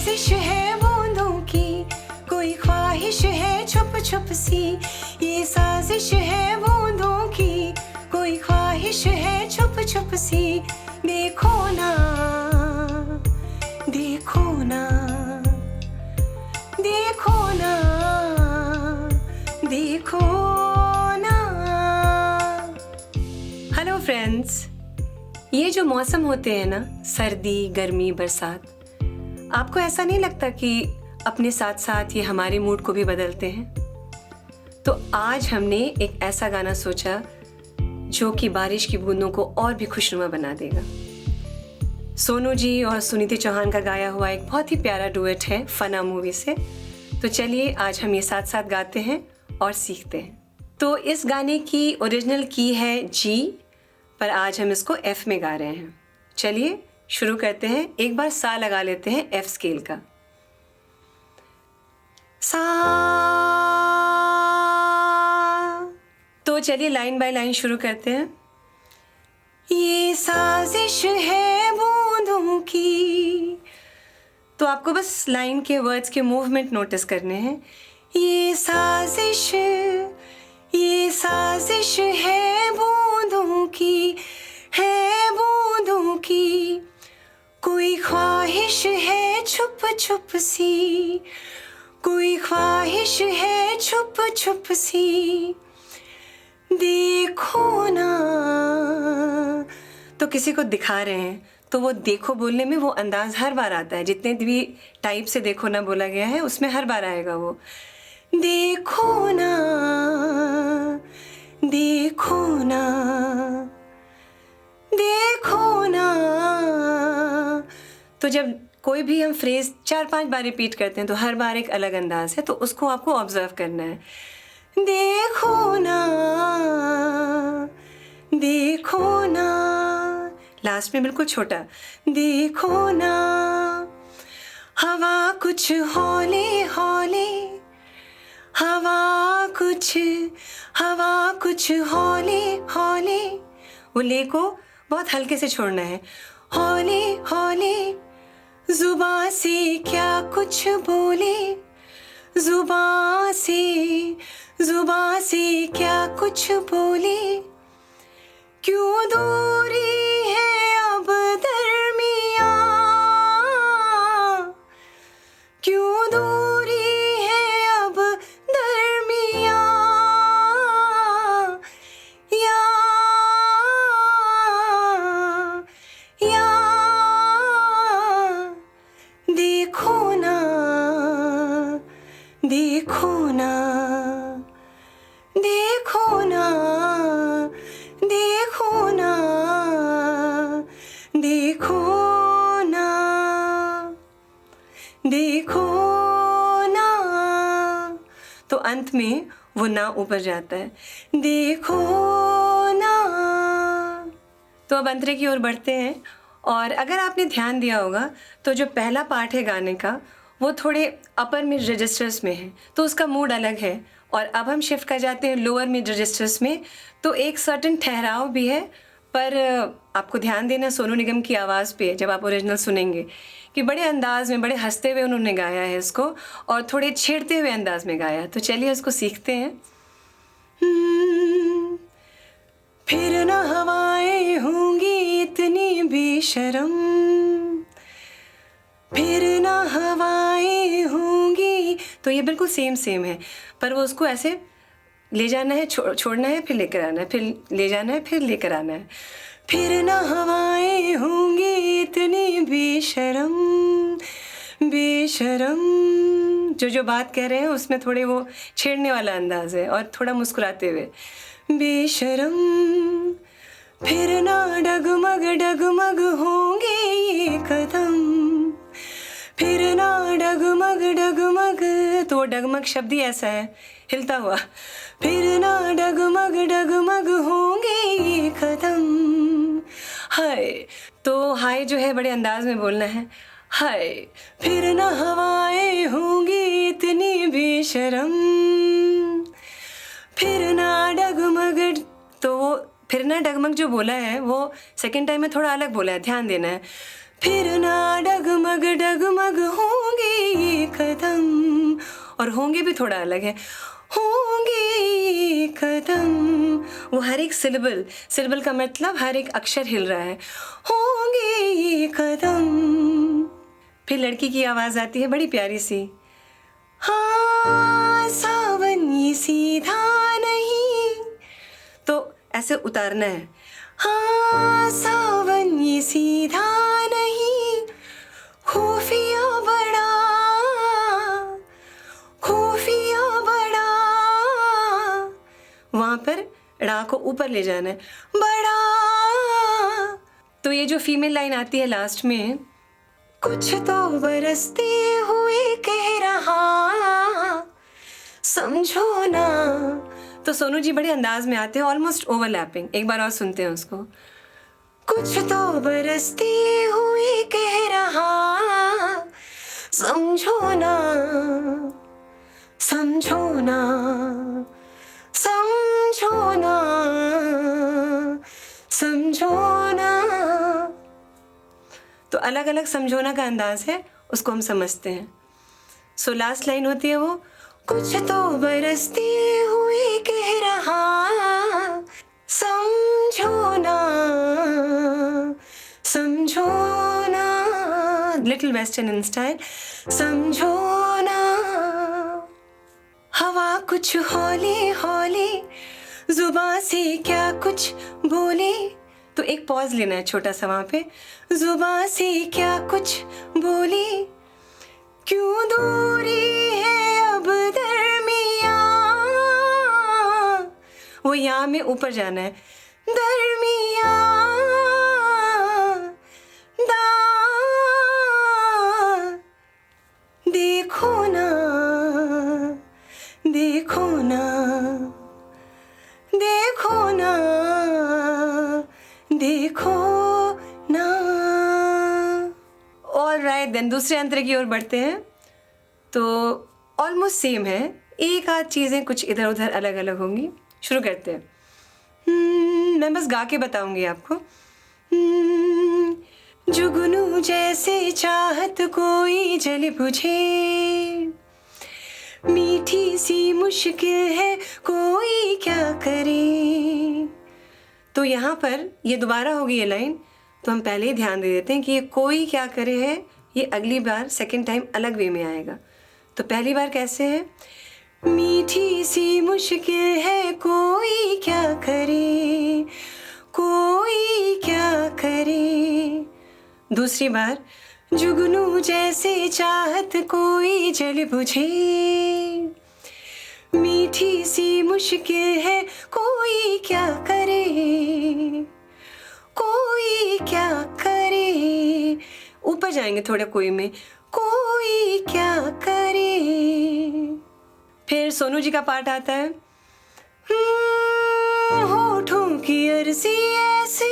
साजिश है बूंदों की, कोई ख्वाहिश है छुप छुप सी। ये साजिश है बूंदों की, कोई ख्वाहिश है छुप छुप सी। देखो ना, देखो ना, देखो ना, देखो ना। हेलो फ्रेंड्स, ये जो मौसम होते हैं ना, सर्दी, गर्मी, बरसात, आपको ऐसा नहीं लगता कि अपने साथ साथ ये हमारे मूड को भी बदलते हैं? तो आज हमने एक ऐसा गाना सोचा जो कि बारिश की बूंदों को और भी खुशनुमा बना देगा। सोनू जी और सुनीति चौहान का गाया हुआ एक बहुत ही प्यारा डुएट है फना मूवी से। तो चलिए आज हम ये साथ साथ गाते हैं और सीखते हैं। तो इस गाने की ओरिजिनल की है जी, पर आज हम इसको एफ में गा रहे हैं। चलिए शुरू करते हैं। एक बार सा लगा लेते हैं एफ स्केल का। सा। तो चलिए लाइन बाय लाइन शुरू करते हैं। ये साजिश है बूंदों की, तो आपको बस लाइन के वर्ड्स के मूवमेंट नोटिस करने हैं। ये साजिश है बूंदों की, है बूंदों की, कोई ख्वाहिश है छुप छुप सी, कोई ख्वाहिश है छुप छुप सी। देखो ना, तो किसी को दिखा रहे हैं तो वो देखो बोलने में वो अंदाज हर बार आता है। जितने भी टाइप से देखो ना बोला गया है उसमें हर बार आएगा वो। देखो ना, देखो ना, देखो ना। तो जब कोई भी हम फ्रेज 4-5 बार रिपीट करते हैं तो हर बार एक अलग अंदाज है, तो उसको आपको ऑब्जर्व करना है। देखो ना, देखो ना, लास्ट में बिल्कुल छोटा। देखो ना, हवा कुछ हौले हौले, हवा कुछ हौले हौले। वो ले को बहुत हल्के से छोड़ना है। हौले हौले, जुबां से क्या कुछ बोले, जुबां से क्या कुछ बोले। क्यों दूरी है अब दरमियां, क्यों दूरी है अब दरमियां। या देखो ना, देखो ना, देखो ना, देखो ना, देखो ना, देखो ना। तो अंत में वो ना ऊपर जाता है। देखो ना। तो अब अंतरे की ओर बढ़ते हैं। और अगर आपने ध्यान दिया होगा तो जो पहला पार्ट है गाने का वो थोड़े अपर मिड रजिस्टर्स में है, तो उसका मूड अलग है। और अब हम शिफ्ट कर जाते हैं लोअर मिड रजिस्टर्स में, तो एक सर्टेन ठहराव भी है। पर आपको ध्यान देना सोनू निगम की आवाज़ पे जब आप ओरिजिनल सुनेंगे कि बड़े अंदाज में, बड़े हंसते हुए उन्होंने गाया है इसको और थोड़े छेड़ते हुए अंदाज में गाया। तो चलिए उसको सीखते हैं। फिर ना हवाएं होंगी इतनी बेशरम, फिर ना हवाएं होंगी। तो ये बिल्कुल सेम है, पर वो उसको ऐसे ले जाना है, छोड़ना है, फिर लेकर आना है, फिर ले जाना है, फिर लेकर आना है। फिर ना हवाएं होंगी इतनी बेशरम, बेशरम। जो बात कह रहे हैं उसमें थोड़े वो छेड़ने वाला अंदाज है और थोड़ा मुस्कुराते हुए। बेशरम, फिर ना डगमग डगमग होंगे ये कदम, फिर ना डगमग डगमग। तो वो डगमग शब्द ही ऐसा है, हिलता हुआ। फिर ना डगमग डगमग होंगे ये कदम। हाय, तो हाय जो है बड़े अंदाज में बोलना है। हाय, फिर ना हवाएं होंगी इतनी बेशरम, फिर ना डगमग। तो वो फिर ना डगमग जो बोला है वो सेकंड टाइम में थोड़ा अलग बोला है, ध्यान देना है। फिर ना डगमग डगमग होंगे और होंगे भी थोड़ा अलग है। होंगे ये कदम, वो हर एक सिलेबल का मतलब हर एक अक्षर हिल रहा है। होंगे ये कदम। फिर लड़की की आवाज़ आती है बड़ी प्यारी सी, हाँ सावन ये सीधा नहीं, तो ऐसे उतारना है। हाँ सावन ये सीधा नहीं, खुफिया बड़ा, खुफिया बड़ा। वहाँ पर ड़ा को ऊपर ले जाना है, बड़ा। तो ये जो फीमेल लाइन आती है लास्ट में, कुछ तो बरसते हुए कह रहा समझो ना, तो सोनू जी बड़े अंदाज में आते हैं, ऑलमोस्ट ओवरलैपिंग। एक बार और सुनते हैं उसको। कुछ तो बरसते हुए कह रहा समझो ना, समझो ना, समझो ना, समझो ना। तो अलग अलग समझोना का अंदाज है, उसको हम समझते हैं। सो लास्ट लाइन होती है वो, कुछ तो बरसते हुए कह रहा समझो ना, समझो ना, लिटिल वेस्टर्न इन स्टाइल, समझो ना। हवा कुछ हौली हौली, जुबां से क्या कुछ बोले, तो एक पॉज लेना है छोटा सा वहाँ पे। जुबां से क्या कुछ बोली, क्यों दूरी है अब दरमिया, वो यहाँ में ऊपर जाना है, दरमिया दा, देखो ना, देखो ना, देखो ना, देखो ना। ऑलराइट देन, दूसरे अंतर की ओर बढ़ते हैं। तो ऑलमोस्ट सेम है, एक आध चीज़ें कुछ इधर उधर अलग अलग होंगी। शुरू करते हैं। मैं बस गा के बताऊंगी आपको। जुगनू जैसे चाहत कोई जल बुझे, मीठी सी मुश्किल है कोई क्या करे। तो यहाँ पर ये दोबारा होगी ये लाइन, तो हम पहले ही ध्यान दे देते हैं कि ये कोई क्या करे है, ये अगली बार सेकंड टाइम अलग वे में आएगा। तो पहली बार कैसे है, मीठी सी मुश्किल है कोई क्या करे, कोई क्या करे। दूसरी बार, जुगनू जैसे चाहत कोई जल बुझे, मीठी सी मुश्किल है कोई क्या करे, कोई क्या करे। ऊपर जाएंगे थोड़ा कोई में, कोई क्या करे। फिर सोनू जी का पार्ट आता है। होठों की अर्जी ऐसे,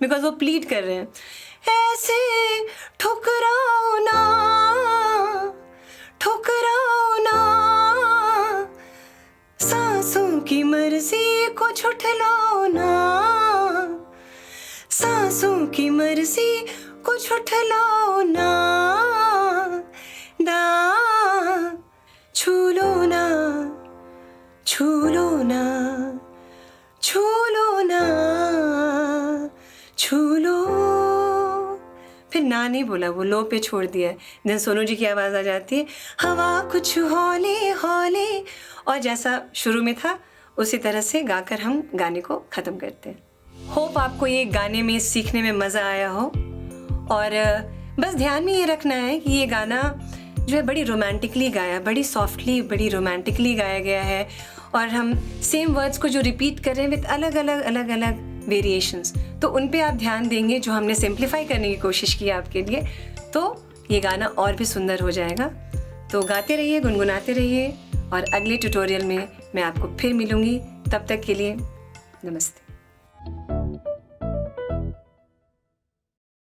बिकॉज वो प्लीड कर रहे हैं, ऐसे ठुकराओ ना, ठुकराओ ना, सांसों की मर्जी को झुठलाओ ना, सांसों की मर्जी को झुठलाओ ना, दा छू लो ना, छू लो ना, छू लो ना, छू लो। फिर ना नहीं बोला, वो लो पे छोड़ दिया है। देन सोनू जी की आवाज़ आ जाती है, हवा कुछ हौले हौले, और जैसा शुरू में था उसी तरह से गाकर हम गाने को ख़त्म करते हैं। होप आपको ये गाने में सीखने में मज़ा आया हो। और बस ध्यान में ये रखना है कि ये गाना जो है बड़ी रोमांटिकली गाया, बड़ी सॉफ्टली, बड़ी रोमांटिकली गाया गया है। और हम सेम वर्ड्स को जो रिपीट कर रहे हैं विद अलग अलग वेरिएशंस, तो उन पे आप ध्यान देंगे, जो हमने सिंप्लीफाई करने की कोशिश की आपके लिए, तो ये गाना और भी सुंदर हो जाएगा। तो गाते रहिए, गुनगुनाते रहिए, और अगले ट्यूटोरियल में मैं आपको फिर मिलूँगी। तब तक के लिए नमस्ते।